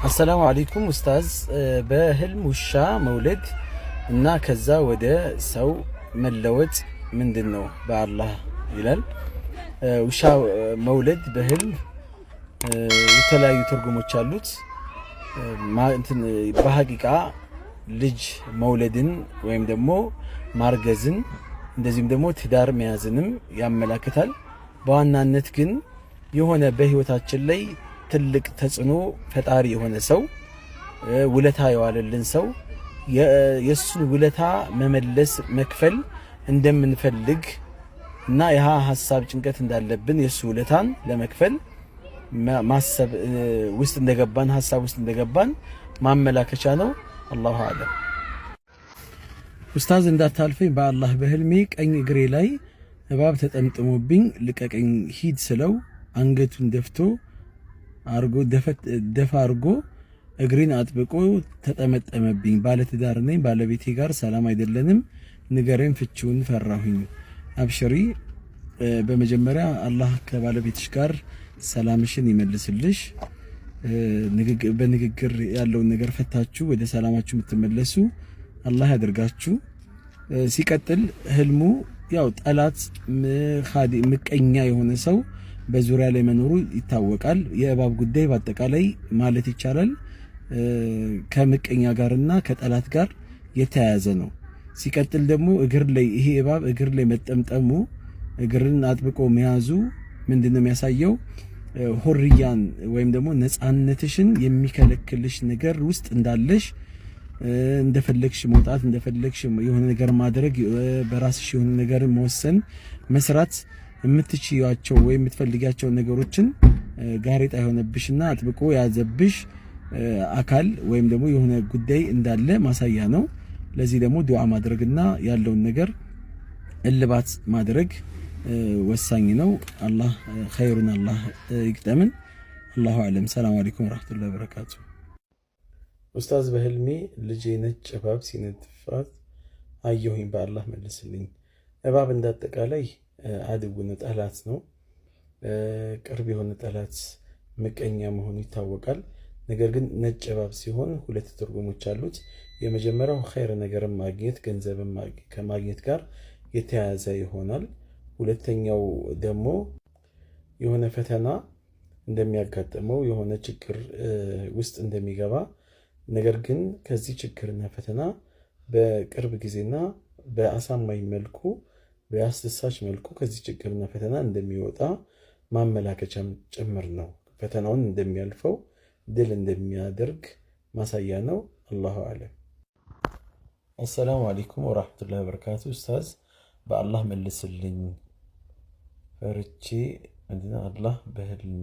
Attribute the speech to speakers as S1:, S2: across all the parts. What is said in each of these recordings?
S1: አሰላሙ አለይኩም ኡስታዝ። በህልም ውሻ መውለድ እና ከዛ ወደ ሰው መለወጥ ምንድነው በአላህ ይላል። ውሻ መውለድ በህልም የተለያዩ ትርጉሞች አሉት። በሐቂቃ ልጅ መውለድን ወይም ደግሞ ማርገዝን እንደዚህም ደግሞ ትዳር መያዝንም ያመላክታል። በዋናነት ግን የሆነ በህይወታችን ላይ ትልቅ ተጽዕኖ ፈጣሪ የሆነ ሰው ውለታ የዋለልን ሰው የሱን ውለታ መመለስ መክፈል እንደምንፈልግ እና ያ ሐሳብ ጭንቀት እንዳለብን የሱ ውለታን ለመክፈል ማሰብ ውስጥ እንደገባን ሐሳብ ውስጥ እንደገባን ማመላከቻ ነው። አላሁ አለም። ኡስታዝ እንዳታልፈኝ በአላህ በህልሜ ቀኝ እግሬ ላይ እባብ ተጠምጥሞብኝ ልቀቀኝ ሂድ ስለው አንገቱን ደፋ አርጎ እግሬን አጥብቆ ተጠመጠመብኝ። ባለትዳር ነኝ፣ ባለቤቴ ጋር ሰላም አይደለንም፣ ንገረኝ ፍቺውን ፈራሁኝ። አብሽሪ፣ በመጀመሪያ አላህ ከባለቤትሽ ጋር ሰላምሽን ይመልስልሽ። በንግግር ያለውን ነገር ፈታችሁ ወደ ሰላማችሁ የምትመለሱ አላህ ያደርጋችሁ። ሲቀጥል ህልሙ ያው ጠላት ምቀኛ የሆነ ሰው በዙሪያ ላይ መኖሩ ይታወቃል። የእባብ ጉዳይ በአጠቃላይ ማለት ይቻላል ከምቀኛ ጋርና ከጠላት ጋር የተያያዘ ነው። ሲቀጥል ደግሞ እግር ላይ ይሄ እባብ እግር ላይ መጠምጠሙ እግርን አጥብቆ መያዙ ምንድነው የሚያሳየው? ሁርያን ወይም ደግሞ ነፃነትሽን የሚከለክልሽ ነገር ውስጥ እንዳለሽ፣ እንደፈለግሽ መውጣት፣ እንደፈለግሽ የሆነ ነገር ማድረግ፣ በራስሽ የሆነ ነገር መወሰን መስራት የምትችያቸው ወይ የምትፈልጊያቸው ነገሮችን ጋሬጣ የሆነብሽና አጥብቆ ያዘብሽ አካል ወይም ደግሞ የሆነ ጉዳይ እንዳለ ማሳያ ነው። ለዚህ ደግሞ ዱዓ ማድረግና ያለውን ነገር እልባት ማድረግ ወሳኝ ነው። አላህ ኸይሩን አላህ ይቅጠምን። አላሁ አለም። ሰላም አለይኩም ወራህመቱላሂ ወበረካቱ። ኡስታዝ በህልሜ ልጄ ነጭ እባብ ሲነድፋት አየሁኝ፣ በአላህ መልስልኝ። እባብ እንዳጠቃላይ አድጉ ነው፣ ጠላት ነው። ቅርብ የሆነ ጠላት ምቀኛ መሆኑ ይታወቃል። ነገር ግን ነጭ እባብ ሲሆን ሁለት ትርጉሞች አሉት። የመጀመሪያው ኸይር ነገርን ማግኘት፣ ገንዘብን ከማግኘት ጋር የተያያዘ ይሆናል። ሁለተኛው ደግሞ የሆነ ፈተና እንደሚያጋጥመው የሆነ ችግር ውስጥ እንደሚገባ፣ ነገር ግን ከዚህ ችግርና ፈተና በቅርብ ጊዜና በአሳማኝ መልኩ በአስደሳች መልኩ ከዚህ ችግርና ፈተና እንደሚወጣ ማመላከቻም ጭምር ነው። ፈተናውን እንደሚያልፈው ድል እንደሚያደርግ ማሳያ ነው። አላሁ አለም። አሰላሙ አለይኩም ወራህመቱላሂ ወበረካቱ። ኡስታዝ በአላህ መልስልኝ፣ ፈርቼ ምንድነው አላህ በህልም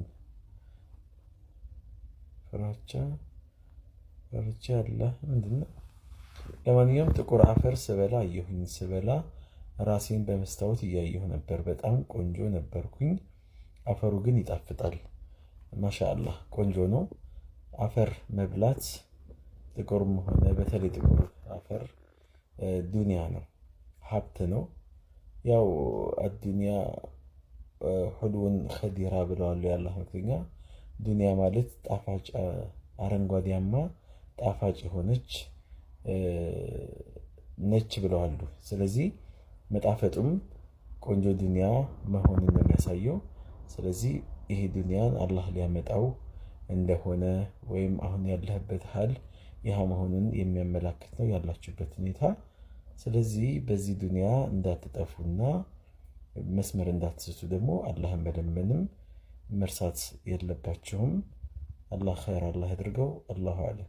S1: ፈርቼ አላህ ምንድነው? ለማንኛውም ጥቁር አፈር ስበላ አየሁኝ። ስበላ ራሴን በመስታወት እያየሁ ነበር። በጣም ቆንጆ ነበርኩኝ። አፈሩ ግን ይጣፍጣል። ማሻአላህ ቆንጆ ነው። አፈር መብላት ጥቁርም ሆነ በተለይ ጥቁር አፈር ዱንያ ነው፣ ሀብት ነው። ያው አዱንያ ሁሉን ኸዲራ ብለዋል ያላህ መልእክተኛ። ዱንያ ማለት ጣፋጭ አረንጓዴያማ ጣፋጭ የሆነች ነች ብለዋል። ስለዚህ መጣፈጡም ቆንጆ ዱንያ መሆኑን ነው የሚያሳየው። ስለዚህ ይሄ ዱንያን አላህ ሊያመጣው እንደሆነ ወይም አሁን ያለህበት ሀል ይህ መሆኑን የሚያመላክት ነው ያላችሁበት ሁኔታ። ስለዚህ በዚህ ዱንያ እንዳትጠፉና መስመር እንዳትስቱ ደግሞ አላህን በደንበንም መርሳት የለባችሁም። አላህ ኸይር አላህ ያድርገው። አላሁ አለም።